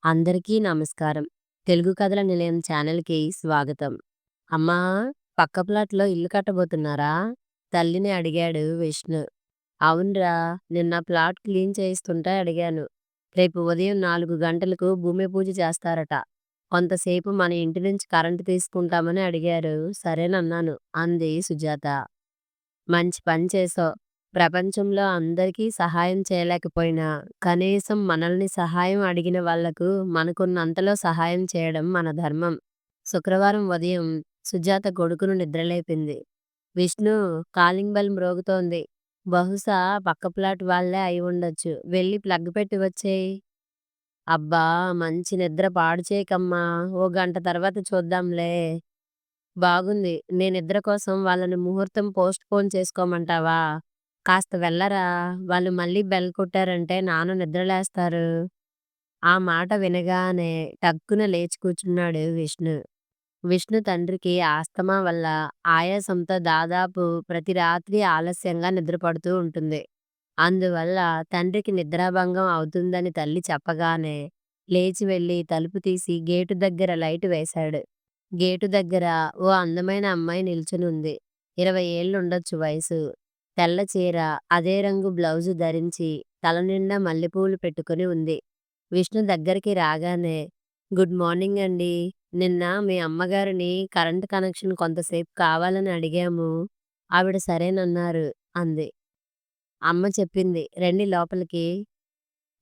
అందరికీ నమస్కారం. తెలుగు కథల నిలయం ఛానల్‌కి స్వాగతం. అమ్మా, పక్క ప్లాట్‌లో ఇల్లు కట్టబోతున్నారా? తల్లిని అడిగాడు విష్ణు. అవునురా, నిన్న ప్లాట్ క్లీన్ చేయిస్తుంటే అడిగాను. రేపు ఉదయం 4 గంటలకు భూమి పూజ చేస్తారట. కొంతసేపు మన ఇంటి నుంచి కరెంటు తీసుకుంటామని అడిగారు. సరేనన్నాను అంది సుజాత. మంచి పని చేశావు. ప్రపంచంలో అందరికీ సహాయం చేయలేకపోయినా, కనీసం మనల్ని సహాయం అడిగిన వాళ్లకు మనకున్నంతలో సహాయం చేయడం మన ధర్మం. శుక్రవారం ఉదయం సుజాత కొడుకును నిద్రలేపింది. విష్ణు, కాలింగ్ బెల్ మ్రోగుతోంది. బహుశా పక్క ప్లాట్ వాళ్ళే అయి ఉండొచ్చు. వెళ్ళి ప్లగ్ పెట్టి వచ్చేయి. అబ్బా, మంచి నిద్ర పాడు చేయకమ్మా. ఓ గంట తర్వాత చూద్దాంలే. బాగుంది. నీ నిద్ర కోసం వాళ్ళని ముహూర్తం పోస్ట్ పోన్ చేసుకోమంటావా? కాస్త వెళ్ళరా. వాళ్ళు మళ్ళీ బెల్ కొట్టారంటే నాన్న నిద్రలేస్తారు. ఆ మాట వినగానే టక్కున లేచి కూర్చున్నాడు విష్ణు. విష్ణు తండ్రికి ఆస్తమా వల్ల ఆయాసంతో దాదాపు ప్రతి రాత్రి ఆలస్యంగా నిద్రపడుతూ ఉంటుంది. అందువల్ల తండ్రికి నిద్రాభంగం అవుతుందని తల్లి చెప్పగానే లేచి వెళ్ళి తలుపు తీసి గేటు దగ్గర లైటు వేశాడు. గేటు దగ్గర ఓ అందమైన అమ్మాయి నిల్చునుంది. 20 ఏళ్లుండొచ్చు వయసు. తెల్ల చీర, అదే రంగు బ్లౌజు ధరించి తలనిండా మల్లెపూలు పెట్టుకుని ఉంది. విష్ణు దగ్గరికి రాగానే, గుడ్ మార్నింగ్ అండి. నిన్న మీ అమ్మగారిని కరెంటు కనెక్షన్ కొంతసేపు కావాలని అడిగాము. ఆవిడ సరేనన్నారు అంది. అమ్మ చెప్పింది, రండి లోపలికి.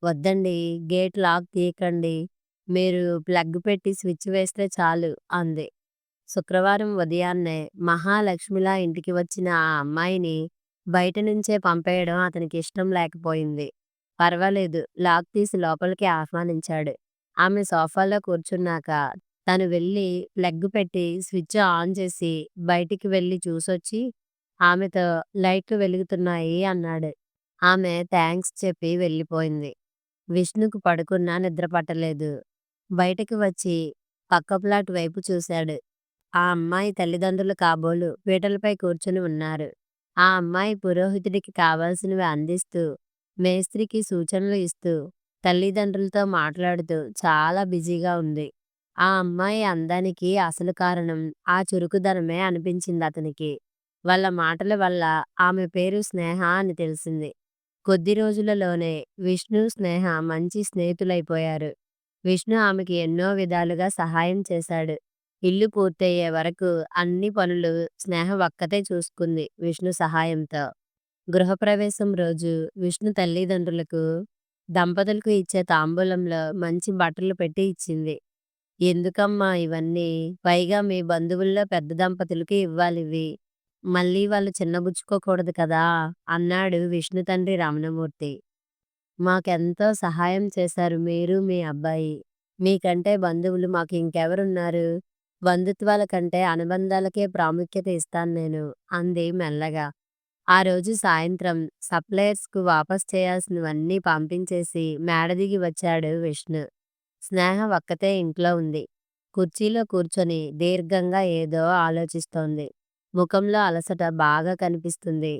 వద్దండి, గేట్ లాక్ తీయకండి. మీరు ప్లగ్ పెట్టి స్విచ్ వేస్తే చాలు అంది. శుక్రవారం ఉదయాన్నే మహాలక్ష్మిలా ఇంటికి వచ్చిన ఆ అమ్మాయిని బయట నుంచే పంపేయడం అతనికి ఇష్టం లేకపోయింది. పర్వాలేదు, లాక్ తీసి లోపలికి ఆహ్వానించాడు. ఆమె సోఫాలో కూర్చున్నాక తను వెళ్ళి ప్లగ్ పెట్టి స్విచ్ ఆన్ చేసి బయటికి వెళ్ళి చూసొచ్చి ఆమెతో లైట్లు వెలుగుతున్నాయి అన్నాడు. ఆమె థ్యాంక్స్ చెప్పి వెళ్ళిపోయింది. విష్ణుకు పడుకున్నా నిద్ర పట్టలేదు. బయటకు వచ్చి పక్క ప్లాట్ వైపు చూశాడు. ఆ అమ్మాయి తల్లిదండ్రులు కాబోలు పీటలపై కూర్చుని ఉన్నారు. ఆ అమ్మాయి పురోహితుడికి కావాల్సినవి అందిస్తూ, మేస్త్రికి సూచనలు ఇస్తూ, తల్లిదండ్రులతో మాట్లాడుతూ చాలా బిజీగా ఉంది. ఆ అమ్మాయి అందానికి అసలు కారణం ఆ చురుకుదనమే అనిపించింది అతనికి. వాళ్ళ మాటల వల్ల ఆమె పేరు స్నేహ అని తెలిసింది. కొద్ది రోజులలోనే విష్ణు, స్నేహ మంచి స్నేహితులైపోయారు. విష్ణు ఆమెకి ఎన్నో విధాలుగా సహాయం చేశాడు. ఇల్లు పూర్తయ్యే వరకు అన్ని పనులు స్నేహ ఒక్కతే చూసుకుంది విష్ణు సహాయంతో. గృహప్రవేశం రోజు విష్ణు తల్లిదండ్రులకు, దంపతులకు ఇచ్చే తాంబూలంలో మంచి బట్టలు పెట్టి ఇచ్చింది. ఎందుకమ్మా ఇవన్నీ? పైగా మీ బంధువుల్లో పెద్ద దంపతులకి ఇవ్వాలివి. మళ్ళీ వాళ్ళు చిన్నబుచ్చుకోకూడదు కదా అన్నాడు విష్ణు తండ్రి రమణమూర్తి. మాకెంతో సహాయం చేశారు మీరు, మీ అబ్బాయి. మీకంటే బంధువులు మాకు ఇంకెవరున్నారు? బంధుత్వాల కంటే అనుబంధాలకే ప్రాముఖ్యత ఇస్తాను నేను అంది మెల్లగా. ఆ రోజు సాయంత్రం సప్లయర్స్కు వాపస్ చేయాల్సినవన్నీ పంపించేసి మేడ దిగి వచ్చాడు విష్ణు. స్నేహ ఒక్కతే ఇంట్లో ఉంది. కుర్చీలో కూర్చొని దీర్ఘంగా ఏదో ఆలోచిస్తోంది. ముఖంలో అలసట బాగా కనిపిస్తుంది.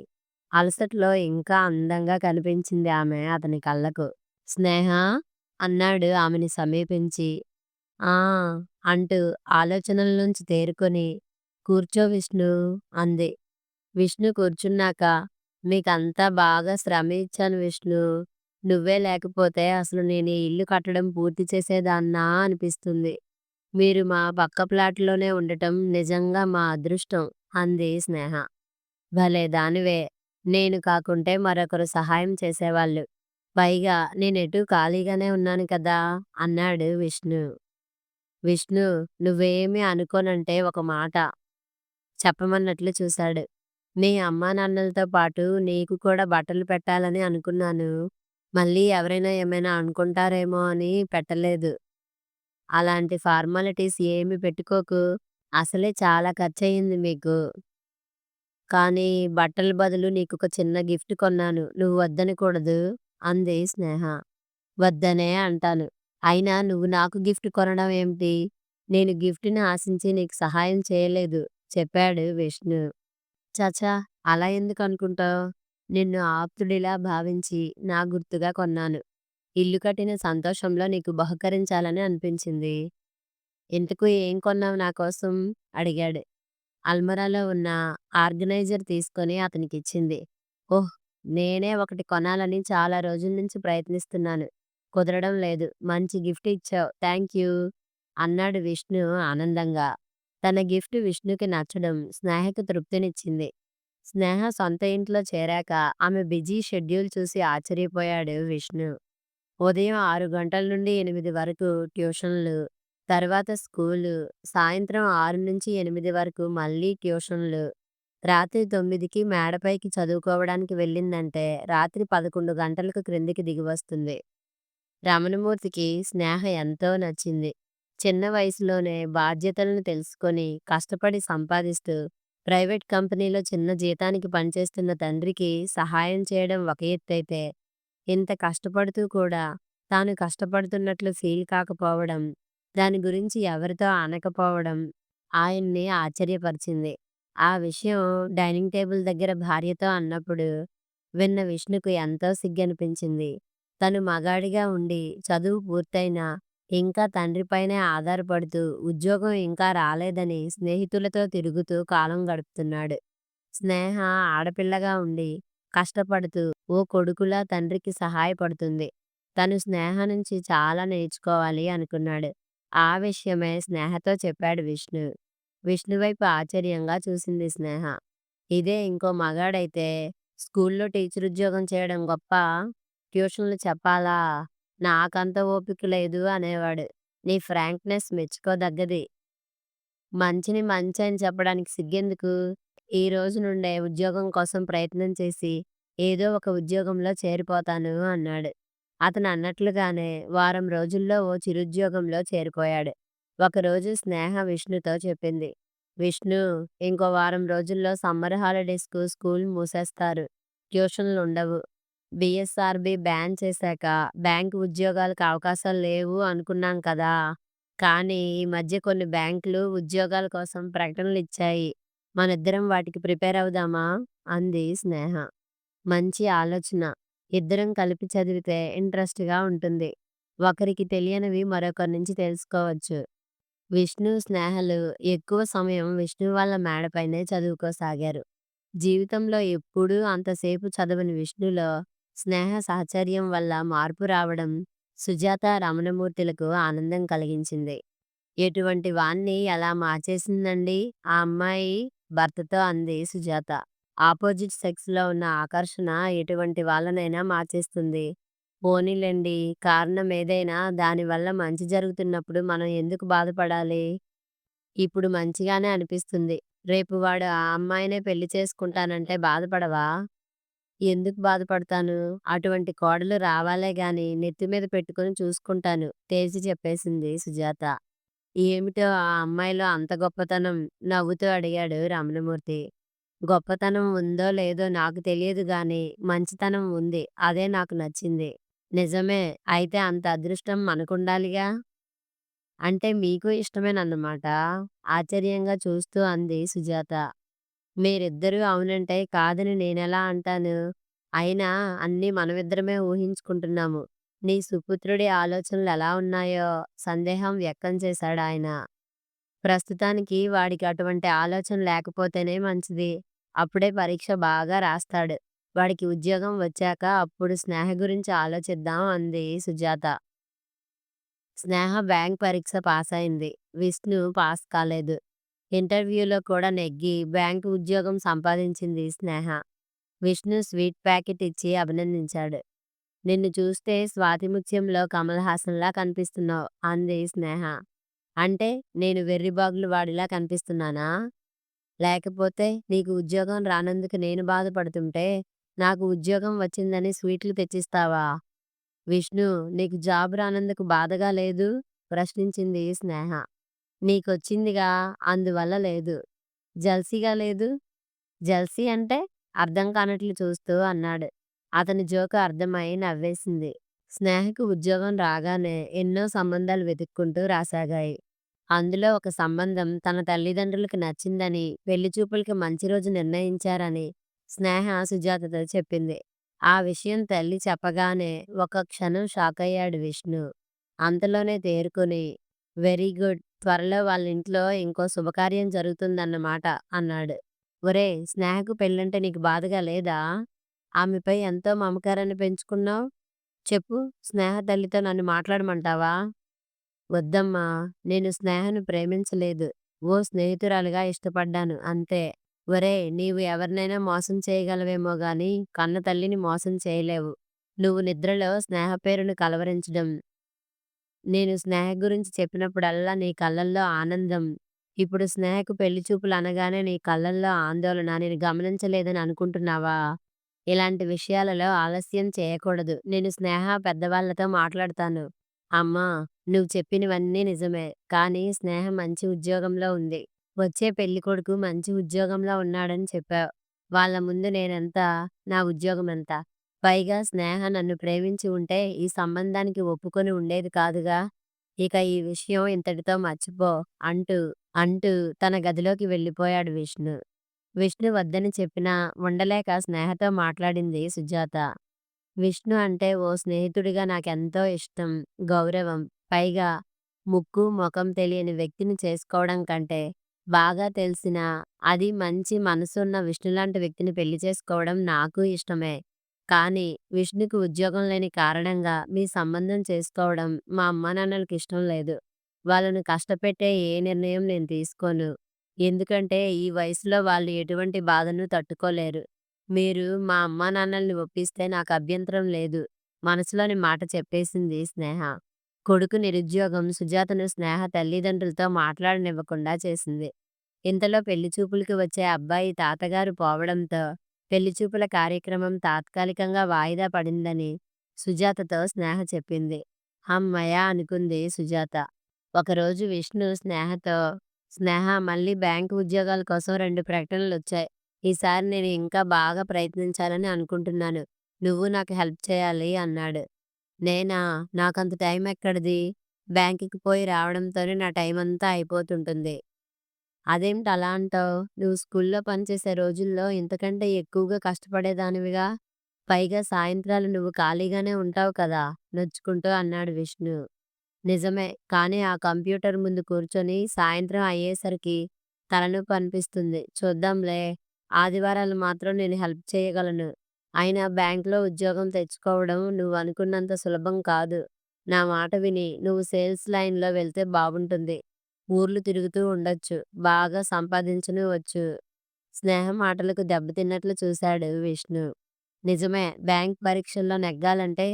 అలసటలో ఇంకా అందంగా కనిపించింది ఆమె అతని కళ్ళకు. స్నేహా, అన్నాడు ఆమెని సమీపించి. ఆ అంటూ ఆలోచనల నుంచి తేరుకొని, కూర్చో విష్ణు అంది. విష్ణు కూర్చున్నాక, మీకంతా బాగా శ్రమ ఇచ్చాను విష్ణు. నువ్వే లేకపోతే అసలు నేను ఈ ఇల్లు కట్టడం పూర్తి చేసేదాన్నా అనిపిస్తుంది. మీరు మా పక్క ప్లాట్లోనే ఉండటం నిజంగా మా అదృష్టం అంది స్నేహ. భలే దానివే. నేను కాకుంటే మరొకరు సహాయం చేసేవాళ్ళు. పైగా నేనెటూ ఖాళీగానే ఉన్నాను కదా అన్నాడు విష్ణు. విష్ణు, నువ్వేమీ అనుకోనంటే ఒక మాట చెప్పమన్నట్లు చూశాడు. మీ అమ్మానాన్నలతో పాటు నీకు కూడా బట్టలు పెట్టాలని అనుకున్నాను. మళ్ళీ ఎవరైనా ఏమైనా అనుకుంటారేమో అని పెట్టలేదు. అలాంటి ఫార్మాలిటీస్ ఏమీ పెట్టుకోకు. అసలే చాలా ఖర్చయింది మీకు. కానీ బట్టల బదులు నీకొక చిన్న గిఫ్ట్ కొన్నాను. నువ్వు వద్దనకూడదు అంది స్నేహ. వద్దనే అంటాను. అయినా నువ్వు నాకు గిఫ్ట్ కొనడం ఏమిటి? నేను గిఫ్ట్‌ని ఆశించి నీకు సహాయం చేయలేదు చెప్పాడు విష్ణు. ఛ! అలా ఎందుకనుకుంటావ్? నిన్ను ఆప్తుడిలా భావించి నా గుర్తుగా కొన్నాను. ఇల్లు కట్టిన సంతోషంలో నీకు బహుకరించాలని అనిపించింది. ఇంతకు ఏం కొన్నావు నా కోసం? అడిగాడు. అల్మారాలో ఉన్న ఆర్గనైజర్ తీసుకొని అతనికిచ్చింది. ఓహ్! నేనే ఒకటి కొనాలని చాలా రోజుల నుంచి ప్రయత్నిస్తున్నాను. కుదరడం లేదు. మంచి గిఫ్ట్ ఇచ్చావు. థాంక్ యూ అన్నాడు విష్ణు ఆనందంగా. తన గిఫ్ట్ విష్ణుకి నచ్చడం స్నేహకు తృప్తినిచ్చింది. స్నేహ సొంత ఇంట్లో చేరాక ఆమె బిజీ షెడ్యూల్ చూసి ఆశ్చర్యపోయాడు విష్ణు. ఉదయం 6 గంటల నుండి 8 వరకు ట్యూషన్లు, తర్వాత స్కూలు, సాయంత్రం 6-8 వరకు మళ్ళీ ట్యూషన్లు. రాత్రి 9కి మేడపైకి చదువుకోవడానికి వెళ్ళిందంటే రాత్రి 11 గంటలకు క్రిందికి దిగివస్తుంది. రమణమూర్తికి స్నేహ ఎంతో నచ్చింది. చిన్న వయసులోనే బాధ్యతలను తెలుసుకొని కష్టపడి సంపాదిస్తూ ప్రైవేట్ కంపెనీలో చిన్న జీతానికి పనిచేస్తున్న తండ్రికి సహాయం చేయడం ఒక ఎత్తైతే, ఇంత కష్టపడుతూ కూడా తాను కష్టపడుతున్నట్లు ఫీల్ కాకపోవడం, దాని గురించి ఎవరితో అనకపోవడం ఆయన్ని ఆశ్చర్యపరిచింది. ఆ విషయం డైనింగ్ టేబుల్ దగ్గర భార్యతో అన్నప్పుడు విన్న విష్ణుకు ఎంతో సిగ్గనిపించింది. తను మగాడిగా ఉండి చదువు పూర్తయినా ఇంకా తండ్రిపైనే ఆధారపడుతూ ఉద్యోగం ఇంకా రాలేదని స్నేహితులతో తిరుగుతూ కాలం గడుపుతున్నాడు. స్నేహ ఆడపిల్లగా ఉండి కష్టపడుతూ ఓ కొడుకులా తండ్రికి సహాయపడుతుంది. తను స్నేహ నుంచి చాలా నేర్చుకోవాలి అనుకున్నాడు. ఆ విషయమే స్నేహతో చెప్పాడు విష్ణు. విష్ణు వైపు ఆశ్చర్యంగా చూసింది స్నేహ. ఇదే ఇంకో మగాడైతే స్కూల్లో టీచర్ ఉద్యోగం చేయడం గొప్ప, ట్యూషన్లు చెప్పాలా, నాకంత ఓపిక లేదు అనేవాడు. నీ ఫ్రాంక్నెస్ మెచ్చుకోదగ్గది. మంచిని మంచని చెప్పడానికి సిగ్గెందుకు? ఈ రోజు నుండే ఉద్యోగం కోసం ప్రయత్నం చేసి ఏదో ఒక ఉద్యోగంలో చేరిపోతాను అన్నాడు. అతను అన్నట్లుగానే వారం రోజుల్లో ఓ చిరుద్యోగంలో చేరిపోయాడు. ఒకరోజు స్నేహ విష్ణుతో చెప్పింది. విష్ణు, ఇంకో వారం రోజుల్లో సమ్మర్ హాలిడేస్‌కు స్కూల్ మూసేస్తారు. ట్యూషన్లుండవు. బీఎస్ఆర్‌బీ బ్యాన్ చేశాక బ్యాంకు ఉద్యోగాలకు అవకాశాలు లేవు అనుకున్నాం కదా! కానీ ఈ మధ్య కొన్ని బ్యాంకులు ఉద్యోగాల కోసం ప్రకటనలిచ్చాయి. మనిద్దరం వాటికి ప్రిపేర్ అవుదామా? అంది స్నేహ. మంచి ఆలోచన. ఇద్దరం కలిపి చదివితే ఇంట్రెస్ట్‌గా ఉంటుంది. ఒకరికి తెలియనివి మరొకరి నుంచి తెలుసుకోవచ్చు. విష్ణు, స్నేహలు ఎక్కువ సమయం విష్ణు వాళ్ళ మేడపైనే చదువుకోసాగారు. జీవితంలో ఎప్పుడూ అంతసేపు చదవని విష్ణులో స్నేహ సాహచర్యం వల్ల మార్పు రావడం సుజాత, రమణమూర్తులకు ఆనందం కలిగించింది. ఎటువంటి వాణ్ణి ఎలా మార్చేసిందండి ఆ అమ్మాయి భర్తతో అంది సుజాత. ఆపోజిట్ సెక్స్‌లో ఉన్న ఆకర్షణ ఎటువంటి వాళ్ళనైనా మార్చేస్తుంది. పోనీలెండి, కారణం ఏదైనా దానివల్ల మంచి జరుగుతున్నప్పుడు మనం ఎందుకు బాధపడాలి? ఇప్పుడు మంచిగానే అనిపిస్తుంది. రేపు వాడు ఆ అమ్మాయినే పెళ్లి చేసుకుంటానంటే బాధపడవా? ఎందుకు బాధపడతాను? అటువంటి కోడలు రావాలే గాని నెత్తి మీద పెట్టుకొని చూసుకుంటాను తేల్చి చెప్పేసింది సుజాత. ఏమిటో ఆ అమ్మాయిలో అంత గొప్పతనం? నవ్వుతూ అడిగాడు రమణమూర్తి. గొప్పతనం ఉందో లేదో నాకు తెలియదు గాని మంచితనం ఉంది. అదే నాకు నచ్చింది. నిజమే. అయితే అంత అదృష్టం మనకుండాలిగా? అంటే మీకు ఇష్టమేనన్నమాట? ఆశ్చర్యంగా చూస్తూ అంది సుజాత. మీరిద్దరూ అవునంటే కాదని నేనెలా అంటాను? అయినా అన్నీ మనమిద్దరమే ఊహించుకుంటున్నాము. నీ సుపుత్రుడి ఆలోచనలెలా ఉన్నాయో సందేహం వ్యక్తం చేశాడాయన. ప్రస్తుతానికి వాడికి అటువంటి ఆలోచన లేకపోతేనే మంచిది. అప్పుడే పరీక్ష బాగా రాస్తాడు. వాడికి ఉద్యోగం వచ్చాక అప్పుడు స్నేహ గురించి ఆలోచిద్దాం అంది సుజాత. స్నేహ బ్యాంక్ పరీక్ష పాసయింది. విష్ణు పాస్ కాలేదు. ఇంటర్వ్యూలో కూడా నెగ్గి బ్యాంకు ఉద్యోగం సంపాదించింది స్నేహ. విష్ణు స్వీట్ ప్యాకెట్ ఇచ్చి అభినందించాడు. నిన్ను చూస్తే స్వాతిముత్యంలో కమల్ హాసన్‌లా కనిపిస్తున్నావు అంది స్నేహ. అంటే నేను వెర్రిబాగులు వాడిలా కనిపిస్తున్నానా? లేకపోతే నీకు ఉద్యోగం రానందుకు నేను బాధపడుతుంటే నాకు ఉద్యోగం వచ్చిందని స్వీట్లు తెచ్చిస్తావా? విష్ణు, నీకు జాబ్ రానందుకు బాధగా లేదు? ప్రశ్నించింది స్నేహ. నీకొచ్చిందిగా అందువల్ల లేదు. జెల్సీగా లేదు? జెల్సీ అంటే? అర్థం కానట్లు చూస్తూ అన్నాడు. అతని జోకు అర్థమై నవ్వేసింది. స్నేహకు ఉద్యోగం రాగానే ఎన్నో సంబంధాలు వెతుక్కుంటూ రాసాగాయి. అందులో ఒక సంబంధం తన తల్లిదండ్రులకి నచ్చిందని పెళ్లి చూపులకి మంచి రోజు నిర్ణయించారని స్నేహ సుజాతతో చెప్పింది. ఆ విషయం తల్లి చెప్పగానే ఒక క్షణం షాకయ్యాడు విష్ణు. అంతలోనే తేరుకొని, వెరీ గుడ్. త్వరలో వాళ్ళింట్లో ఇంకో శుభకార్యం జరుగుతుందన్నమాట అన్నాడు. ఒరేయ్! స్నేహకు పెళ్ళంటే నీకు బాధగా లేదా? ఆమెపై ఎంతో మమకారాన్ని పెంచుకున్నావు. చెప్పు, స్నేహ తల్లితో నన్ను మాట్లాడమంటావా? వద్దమ్మా! నేను స్నేహను ప్రేమించలేదు. ఓ స్నేహితురాలిగా ఇష్టపడ్డాను అంతే. ఒరేయ్! నీవు ఎవరినైనా మోసం చేయగలవేమో గాని కన్న తల్లిని మోసం చేయలేవు. నువ్వు నిద్రలో స్నేహ పేరును కలవరించడం, నేను స్నేహ గురించి చెప్పినప్పుడల్లా నీ కళ్ళల్లో ఆనందం. ఇప్పుడు స్నేహకు పెళ్లి చూపులు అనగానే నీ కళ్ళల్లో ఆందోళన నేను గమనించలేదని అనుకుంటున్నావా? ఇలాంటి విషయాలలో ఆలస్యం చేయకూడదు. నేను స్నేహ పెద్దవాళ్ళతో మాట్లాడతాను. అమ్మా! నువ్వు చెప్పినవన్నీ నిజమే. కానీ స్నేహ మంచి ఉద్యోగంలో ఉంది. వచ్చే పెళ్ళికొడుకు మంచి ఉద్యోగంలో ఉన్నాడని చెప్పావు. వాళ్ళ ముందు నేనెంత, నా ఉద్యోగమెంత? పైగా స్నేహ నన్ను ప్రేమించి ఉంటే ఈ సంబంధానికి ఒప్పుకొని ఉండేది కాదుగా. ఇక ఈ విషయం ఇంతటితో మర్చిపో అంటూ, అంటూ తన గదిలోకి వెళ్ళిపోయాడు విష్ణు. విష్ణు వద్దని చెప్పినా ఉండలేక స్నేహతో మాట్లాడింది సుజాత. విష్ణు అంటే ఓ స్నేహితుడిగా నాకెంతో ఇష్టం, గౌరవం. పైగా ముక్కు, మొఖం తెలియని వ్యక్తిని చేసుకోవడం కంటే, బాగా తెలిసిన, అది మంచి మనసున్న విష్ణులాంటి వ్యక్తిని పెళ్లి చేసుకోవడం నాకు ఇష్టమే. కానీ విష్ణుకి ఉద్యోగం లేని కారణంగా మీ సంబంధం చేసుకోవడం మా అమ్మానాన్నలకి ఇష్టం లేదు. వాళ్ళను కష్టపెట్టే ఏ నిర్ణయం నేను తీసుకోను. ఎందుకంటే ఈ వయసులో వాళ్ళు ఎటువంటి బాధను తట్టుకోలేరు. మీరు మా అమ్మానాన్నల్ని ఒప్పిస్తే నాకు అభ్యంతరం లేదు. మనసులోని మాట చెప్పేసింది స్నేహ. కొడుకు నిరుద్యోగం సుజాతను స్నేహ తల్లిదండ్రులతో మాట్లాడనివ్వకుండా చేసింది. ఇంతలో పెళ్లి చూపులకి వచ్చే అబ్బాయి తాతగారు పోవడంతో పెళ్లిచూపుల కార్యక్రమం తాత్కాలికంగా వాయిదా పడిందని సుజాతతో స్నేహ చెప్పింది. హమ్మయ్య అనుకుంది సుజాత. ఒకరోజు విష్ణు స్నేహతో, స్నేహ మళ్ళీ బ్యాంకు ఉద్యోగాల కోసం 2 ప్రకటనలొచ్చాయి. ఈసారి నేను ఇంకా బాగా ప్రయత్నించాలని అనుకుంటున్నాను. నువ్వు నాకు హెల్ప్ చేయాలి అన్నాడు. నేనా? నాకంత టైం ఎక్కడిది? బ్యాంకుకి పోయి రావడంతోనే నా టైమంతా అయిపోతుంటుంది. అదేంటి అలా అంటావు? నువ్వు స్కూల్లో పనిచేసే రోజుల్లో ఇంతకంటే ఎక్కువగా కష్టపడేదానివిగా. పైగా సాయంత్రాలు నువ్వు ఖాళీగానే ఉంటావు కదా! నొచ్చుకుంటూ అన్నాడు విష్ణు. నిజమే. కానీ ఆ కంప్యూటర్ ముందు కూర్చొని సాయంత్రం అయ్యేసరికి తలనొప్పి అనిపిస్తుంది. చూద్దాంలే. ఆదివారాలు మాత్రం నేను హెల్ప్ చేయగలను. అయినా బ్యాంక్‌లో ఉద్యోగం తెచ్చుకోవడం నువ్వు అనుకున్నంత సులభం కాదు. నా మాట విని నువ్వు సేల్స్ లైన్‌లో వెళ్తే బాగుంటుంది. ఊర్లు తిరుగుతూ ఉండొచ్చు. బాగా సంపాదించనూ వచ్చు. స్నేహ మాటలకు దెబ్బతిన్నట్లు చూశాడు విష్ణు. నిజమే. బ్యాంక్ పరీక్షల్లో నెగ్గాలంటే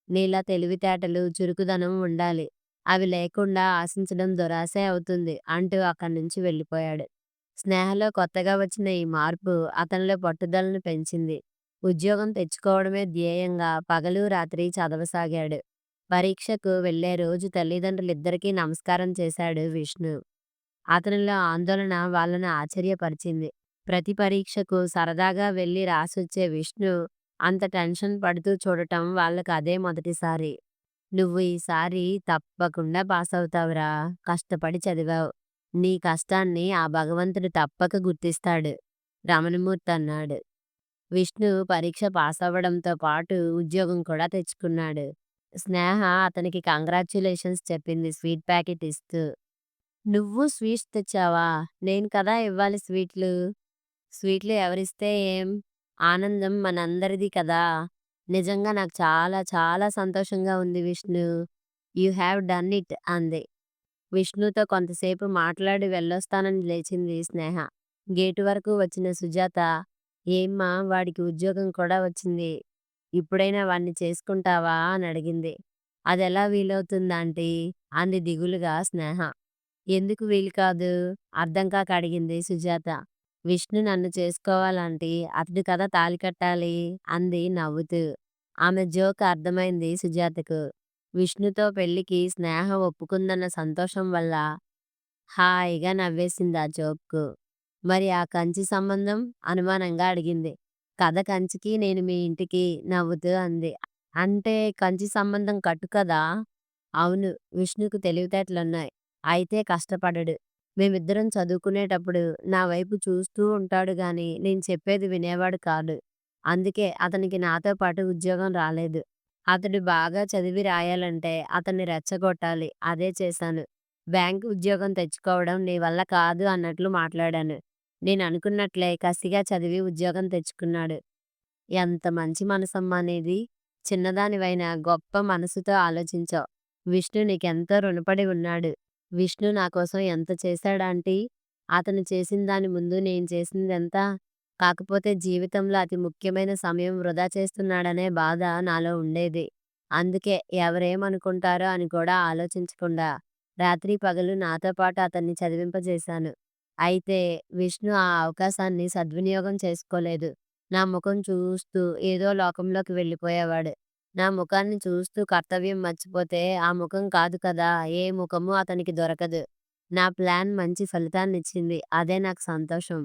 నీలా తెలివితేటలు, చురుకుదనం ఉండాలి. అవి లేకుండా ఆశించడం దురాశే అవుతుంది అంటూ అక్కడి నుంచి వెళ్ళిపోయాడు. స్నేహలో కొత్తగా వచ్చిన ఈ మార్పు అతనిలో పట్టుదలను పెంచింది. ఉద్యోగం తెచ్చుకోవడమే ధ్యేయంగా పగలు రాత్రి చదవసాగాడు. పరీక్షకు వెళ్లే రోజు తల్లిదండ్రులిద్దరికీ నమస్కారం చేశాడు విష్ణు. అతనిలో ఆందోళన వాళ్ళను ఆశ్చర్యపరిచింది. ప్రతి పరీక్షకు సరదాగా వెళ్లి రాసొచ్చే విష్ణు అంత టెన్షన్ పడుతూ చూడటం వాళ్ళకు అదే మొదటిసారి. నువ్వు ఈసారి తప్పకుండా పాసవుతావురా. కష్టపడి చదివావు. నీ కష్టాన్ని ఆ భగవంతుడు తప్పక గుర్తిస్తాడు రమణమూర్తి అన్నాడు. విష్ణు పరీక్ష పాసవ్వడంతో పాటు ఉద్యోగం కూడా తెచ్చుకున్నాడు. స్నేహ అతనికి కంగ్రాచ్యులేషన్స్ చెప్పింది స్వీట్ ప్యాకెట్ ఇస్తూ. నువ్వు స్వీట్స్ తెచ్చావా? నేను కదా ఇవ్వాలి స్వీట్లు. స్వీట్లు ఎవరిస్తే ఏం? ఆనందం మనందరిది కదా! నిజంగా నాకు చాలా చాలా సంతోషంగా ఉంది Vishnu. You have done it అంది. విష్ణుతో కొంతసేపు మాట్లాడి వెళ్ళొస్తానని లేచింది స్నేహ. గేటు వరకు వచ్చిన సుజాత, ఏమ్మా వాడికి ఉద్యోగం కూడా వచ్చింది. ఇప్పుడైనా వాణ్ణి చేసుకుంటావా అని అడిగింది. అదెలా వీలవుతుందాంటీ అంది దిగులుగా స్నేహ. ఎందుకు వీలు కాదు? అర్థం కాక అడిగింది సుజాత. విష్ణు నన్ను చేసుకోవాలాంటీ, అతడు కదా తాళి కట్టాలి అంది నవ్వుతూ. ఆమె జోక్ అర్థమైంది సుజాతకు. విష్ణుతో పెళ్లికి స్నేహ ఒప్పుకుందన్న సంతోషం వల్ల హాయిగా నవ్వేసింది ఆ జోక్‌కు. మరి ఆ కంచి సంబంధం? అనుమానంగా అడిగింది. కథ కంచికి, నేను మీ ఇంటికి నవ్వుతూ అంది. అంటే కంచి సంబంధం కట్టు కదా! అవును. విష్ణుకు తెలివితేటలున్నాయి. అయితే కష్టపడడు. మేమిద్దరం చదువుకునేటప్పుడు నా వైపు చూస్తూ ఉంటాడు గానీ, నేను చెప్పేది వినేవాడు కాదు. అందుకే అతనికి నాతో పాటు ఉద్యోగం రాలేదు. అతడు బాగా చదివి రాయాలంటే అతన్ని రెచ్చగొట్టాలి. అదే చేశాను. బ్యాంకు ఉద్యోగం తెచ్చుకోవడం నీ వల్ల కాదు అన్నట్లు మాట్లాడాను. నేననుకున్నట్లే కసిగా చదివి ఉద్యోగం తెచ్చుకున్నాడు. ఎంత మంచి మనసమ్మా నీది! చిన్నదానివైనా గొప్ప మనసుతో ఆలోచించావు. విష్ణు నీకెంతో రుణపడి ఉన్నాడు. విష్ణు నా కోసం ఎంత చేశాడాంటీ! అతను చేసిన దాని ముందు నేను చేసిందెంత? కాకపోతే జీవితంలో అతి ముఖ్యమైన సమయం వృధా చేస్తున్నాడనే బాధ నాలో ఉండేది. అందుకే ఎవరేమనుకుంటారో అని కూడా ఆలోచించకుండా రాత్రీ పగలు నాతో పాటు అతన్ని చదివింపజేశాను. అయితే విష్ణు ఆ అవకాశాన్ని సద్వినియోగం చేసుకోలేదు. నా ముఖం చూస్తూ ఏదో లోకంలోకి వెళ్ళిపోయేవాడు. నా ముఖాన్ని చూస్తూ కర్తవ్యం మర్చిపోతే ఆ ముఖం కాదు కదా! ఏ ముఖమూ అతనికి దొరకదు. నా ప్లాన్ మంచి ఫలితాన్నిచ్చింది. అదే నాకు సంతోషం.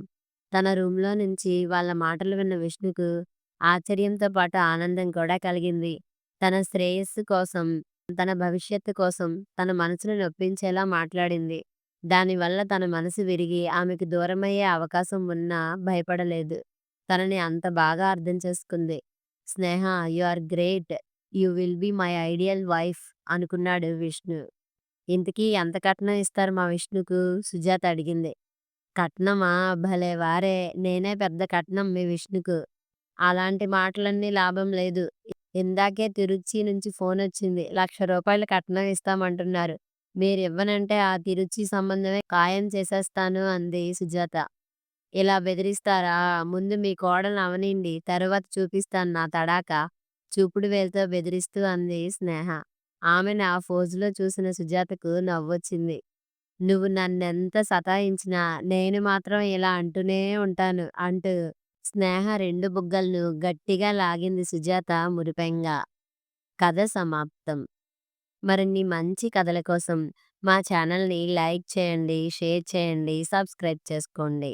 తన రూమ్‌లో నుంచి వాళ్ళ మాటలు విన్న విష్ణుకు ఆశ్చర్యంతో పాటు ఆనందం కూడా కలిగింది. తన శ్రేయస్సు కోసం, తన భవిష్యత్తు కోసం తన మనసును నొప్పించేలా మాట్లాడింది. దానివల్ల తన మనసు విరిగి ఆమెకు దూరమయ్యే అవకాశం ఉన్నా భయపడలేదు. తనని అంత బాగా అర్థం చేసుకుంది. Sneha, you are great. You will be my ideal wife అనుకున్నాడు విష్ణు. ఇంతకీ ఎంత కట్నం ఇస్తారు మా విష్ణుకు? సుజాత అడిగింది. కట్నమా? భలే వారే! నేనే పెద్ద కట్నం మీ విష్ణుకు. అలాంటి మాటలన్నీ లాభం లేదు. ఇందాకే తిరుచ్చి నుంచి ఫోనొచ్చింది. ₹1,00,000 కట్నం ఇస్తామంటున్నారు. మీరివ్వనంటే ఆ తిరుచ్చి సంబంధమే ఖాయం చేసేస్తాను అంది సుజాత. ఇలా బెదిరిస్తారా? ముందు మీ కోడల్ని అవనీండి. తరువాత చూపిస్తాను నా తడాఖా చూపుడు వేలుతో బెదిరిస్తూ అంది స్నేహ. ఆమెని ఆ ఫోజులో చూసిన సుజాతకు నవ్వొచ్చింది. నువ్వు నన్నెంత సతాయించినా నేను మాత్రం ఇలా అంటూనే ఉంటాను అంటూ స్నేహ 2 బుగ్గలను గట్టిగా లాగింది సుజాత మురిపెంగా. కథ సమాప్తం. మరిన్ని మంచి కథల కోసం మా ఛానల్‌ని లైక్ చేయండి, షేర్ చేయండి, సబ్స్క్రైబ్ చేసుకోండి.